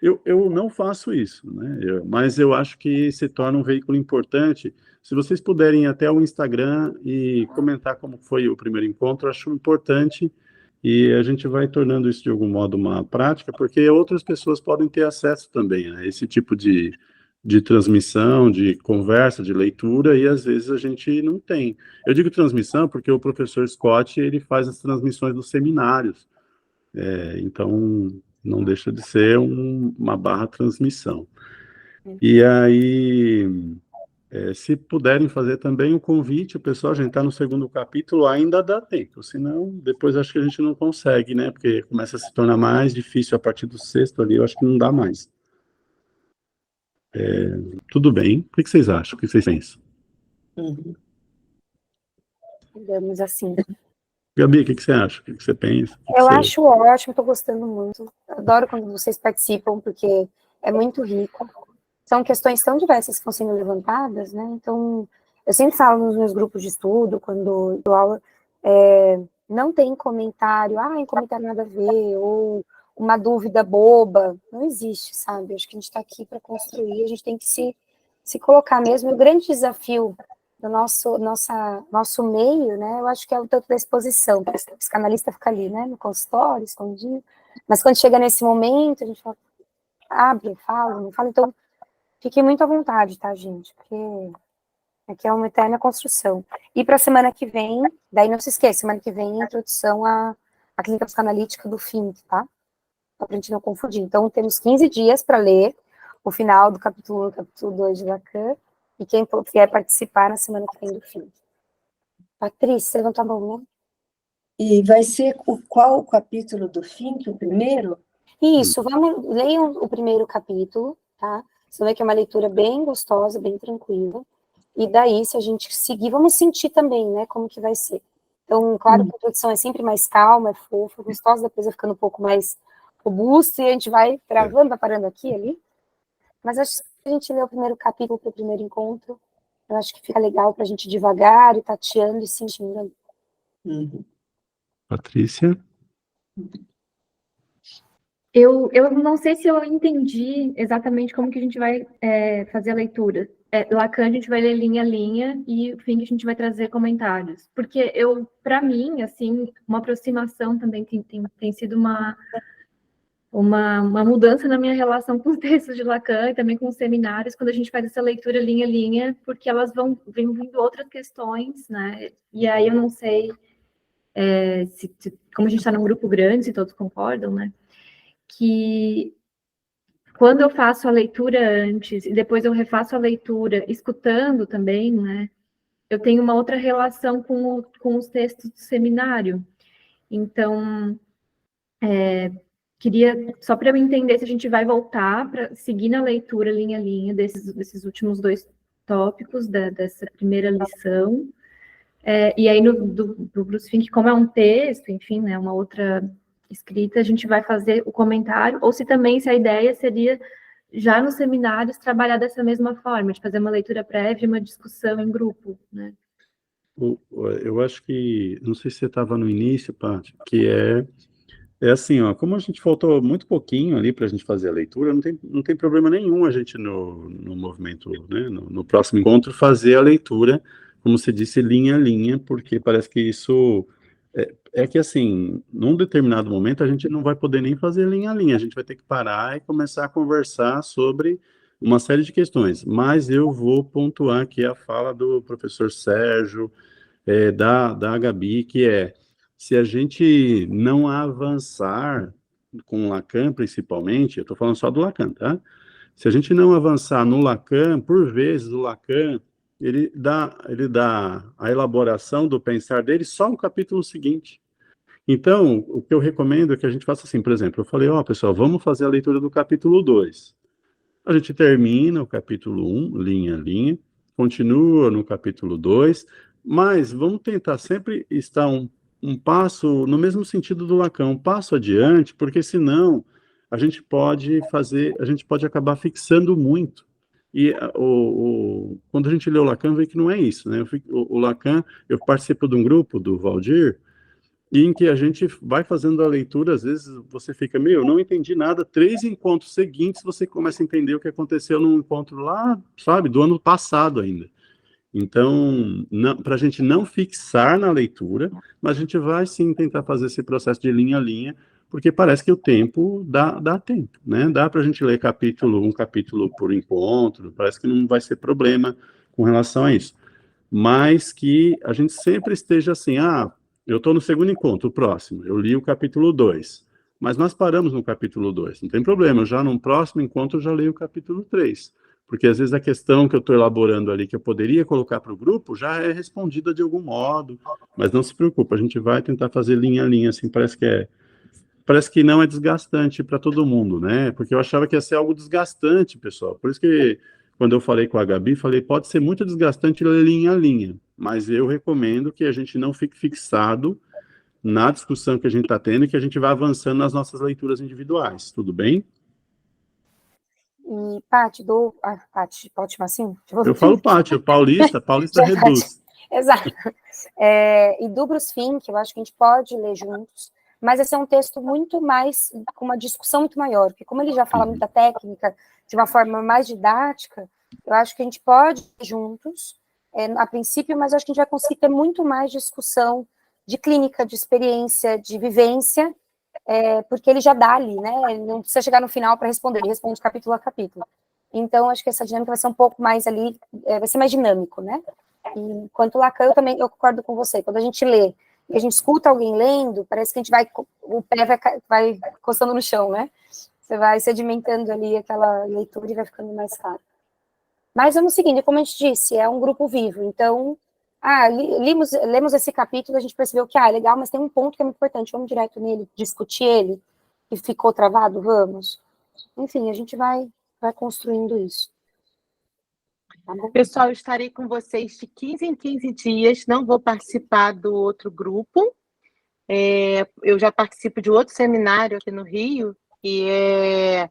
Speaker 1: eu não faço isso, né? Mas eu acho que se torna um veículo importante. Se vocês puderem ir até o Instagram e comentar como foi o primeiro encontro, eu acho importante e a gente vai tornando isso de algum modo uma prática, porque outras pessoas podem ter acesso também a esse tipo de transmissão, de conversa, de leitura, e às vezes a gente não tem. Eu digo transmissão porque o professor Scott, ele faz as transmissões dos seminários, então não deixa de ser uma barra transmissão. E aí, se puderem fazer também o convite, o pessoal, a gente está no segundo capítulo, ainda dá tempo, senão depois acho que a gente não consegue, né? Porque começa a se tornar mais difícil a partir do sexto ali, eu acho que não dá mais. Tudo bem. O que vocês acham? O que vocês pensam?
Speaker 3: Digamos assim.
Speaker 1: Gabi, o que você acha? O que você pensa?
Speaker 3: Eu acho ótimo, estou gostando muito. Adoro quando vocês participam, porque é muito rico. São questões tão diversas que estão sendo levantadas, né? Então, eu sempre falo nos meus grupos de estudo, quando dou aula, não tem comentário, comentário nada a ver, ou uma dúvida boba. Não existe, sabe? Acho que a gente está aqui para construir, a gente tem que se colocar mesmo. E o grande desafio do nosso meio, né? Eu acho que é o tanto da exposição, porque o psicanalista fica ali, né? No consultório, escondido. Mas quando chega nesse momento, a gente fala, abre, fala, não fala. Então, fiquem muito à vontade, tá, gente? Porque aqui é uma eterna construção. E para a semana que vem, daí não se esqueça, semana que vem a introdução à clínica psicanalítica do Fink, tá? Para a gente não confundir. Então, temos 15 dias para ler o final do capítulo 1 capítulo 2 de Lacan, e quem vier participar na semana que vem do Fink. Patrícia, você levantou a mão, né?
Speaker 2: E vai ser qual o capítulo do Fink, o primeiro?
Speaker 3: Isso, leiam o primeiro capítulo, tá? Você vai ver que é uma leitura bem gostosa, bem tranquila. E daí, se a gente seguir, vamos sentir também, né, como que vai ser. Então, claro que a introdução é sempre mais calma, é fofa, gostosa, depois vai ficando um pouco mais robusta, e a gente vai travando, vai parando aqui e ali. Mas acho que se a gente ler o primeiro capítulo para o primeiro encontro, eu acho que fica legal para a gente devagar, e tateando e sentindo ali.
Speaker 1: Patrícia?
Speaker 6: Eu não sei se eu entendi exatamente como que a gente vai fazer a leitura. Lacan a gente vai ler linha a linha e o Fink a gente vai trazer comentários. Porque para mim, assim, uma aproximação também tem sido uma mudança na minha relação com os textos de Lacan e também com os seminários, quando a gente faz essa leitura linha a linha, porque elas vêm vindo outras questões, né? E aí eu não sei como a gente está num grupo grande, se todos concordam, né? Que quando eu faço a leitura antes e depois eu refaço a leitura, escutando também, né? Eu tenho uma outra relação com os textos do seminário. Então, queria, só para eu entender se a gente vai voltar para seguir na leitura linha a linha desses últimos 2 tópicos dessa primeira lição. E aí, do Bruce Fink, como é um texto, enfim, né, uma outra escrita, a gente vai fazer o comentário, ou se a ideia seria, já nos seminários, trabalhar dessa mesma forma, de fazer uma leitura prévia e uma discussão em grupo, né?
Speaker 1: Eu acho que, não sei se você estava no início, Paty, que é assim, ó, como a gente faltou muito pouquinho ali para a gente fazer a leitura, não tem problema nenhum a gente no movimento, né, no próximo encontro, fazer a leitura, como você disse, linha a linha, porque parece que isso é que assim, num determinado momento a gente não vai poder nem fazer linha a linha, a gente vai ter que parar e começar a conversar sobre uma série de questões, mas eu vou pontuar aqui a fala do professor Sérgio, da Gabi, que se a gente não avançar com Lacan, principalmente, eu estou falando só do Lacan, tá? Se a gente não avançar no Lacan, por vezes o Lacan, ele dá a elaboração do pensar dele só no capítulo seguinte. Então, o que eu recomendo é que a gente faça assim, por exemplo, eu falei, pessoal, vamos fazer a leitura do capítulo 2. A gente termina o capítulo 1, linha a linha, continua no capítulo 2, mas vamos tentar sempre estar um passo, no mesmo sentido do Lacan, um passo adiante, porque senão a gente pode acabar fixando muito. E quando a gente lê o Lacan, vê que não é isso, né? O Lacan, eu participo de um grupo do Valdir, e em que a gente vai fazendo a leitura, às vezes você fica, não entendi nada, 3 encontros seguintes você começa a entender o que aconteceu num encontro lá, sabe, do ano passado ainda. Então, para a gente não fixar na leitura, mas a gente vai sim tentar fazer esse processo de linha a linha, porque parece que o tempo dá tempo, né? Dá para a gente ler um capítulo por encontro, parece que não vai ser problema com relação a isso. Mas que a gente sempre esteja assim, eu estou no segundo encontro, o próximo, eu li o capítulo 2, mas nós paramos no capítulo 2, não tem problema, já no próximo encontro eu já leio o capítulo 3, porque às vezes a questão que eu estou elaborando ali, que eu poderia colocar para o grupo, já é respondida de algum modo, mas não se preocupe, a gente vai tentar fazer linha a linha, assim, parece que não é desgastante para todo mundo, né, porque eu achava que ia ser algo desgastante, pessoal, por isso que quando eu falei com a Gabi, falei, pode ser muito desgastante ler linha a linha, mas eu recomendo que a gente não fique fixado na discussão que a gente está tendo e que a gente vá avançando nas nossas leituras individuais, tudo bem?
Speaker 3: E, Paty, Paty, pode chamar assim?
Speaker 1: Eu falo Paty, Paulista reduz.
Speaker 3: Exato. E do Bruce Fink, eu acho que a gente pode ler juntos, mas esse é um texto muito mais, com uma discussão muito maior, porque como ele já fala muita técnica, de uma forma mais didática, eu acho que a gente pode ir juntos, a princípio, mas eu acho que a gente vai conseguir ter muito mais discussão de clínica, de experiência, de vivência, porque ele já dá ali, né? Ele não precisa chegar no final para responder, ele responde capítulo a capítulo. Então, acho que essa dinâmica vai ser um pouco mais ali, vai ser mais dinâmico, né? E quanto Lacan, eu concordo com você. Quando a gente lê e a gente escuta alguém lendo, parece que a gente o pé vai encostando no chão, né? Você vai sedimentando ali aquela leitura e vai ficando mais claro. Mas vamos seguindo, como a gente disse, é um grupo vivo, então, lemos esse capítulo, a gente percebeu que, é legal, mas tem um ponto que é muito importante, vamos direto nele, discutir ele, que ficou travado, vamos. Enfim, a gente vai construindo isso.
Speaker 4: Tá bom? Pessoal, eu estarei com vocês de 15 em 15 dias, não vou participar do outro grupo, eu já participo de outro seminário aqui no Rio, que é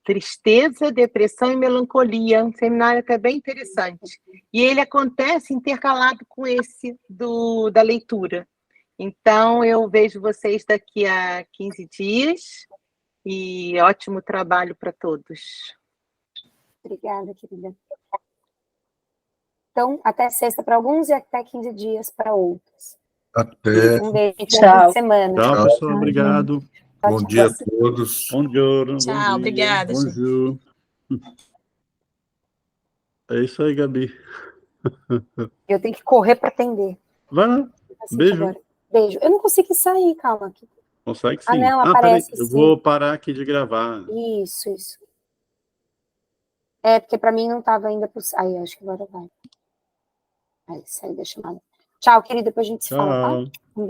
Speaker 4: Tristeza, Depressão e Melancolia, um seminário até bem interessante. E ele acontece intercalado com esse da leitura. Então, eu vejo vocês daqui a 15 dias e ótimo trabalho para todos.
Speaker 3: Obrigada, querida. Então, até sexta para alguns e até 15 dias para outros.
Speaker 5: Até.
Speaker 3: Um beijo, bom fim
Speaker 2: Tchau.
Speaker 3: de semana.
Speaker 1: Tchau,
Speaker 5: Tchau.
Speaker 1: pessoal. Obrigado.
Speaker 5: Bom dia a todos.
Speaker 1: Bom giorno,
Speaker 7: Tchau,
Speaker 1: bom dia.
Speaker 7: obrigada, gente.
Speaker 1: Bonjour. É isso aí, Gabi.
Speaker 3: Eu tenho que correr para atender.
Speaker 1: Vai lá. Beijo.
Speaker 3: Agora. Beijo. Eu não consegui sair, calma.
Speaker 1: Consegue sim.
Speaker 3: Ah, não,
Speaker 1: peraí.
Speaker 3: aparece
Speaker 1: Eu
Speaker 3: sim.
Speaker 1: vou parar aqui de gravar.
Speaker 3: Isso. É, porque para mim não estava ainda possível. Aí, acho que agora vai. Aí, saí da chamada. Tchau, querido. Depois a gente se fala, tá?
Speaker 1: Tchau.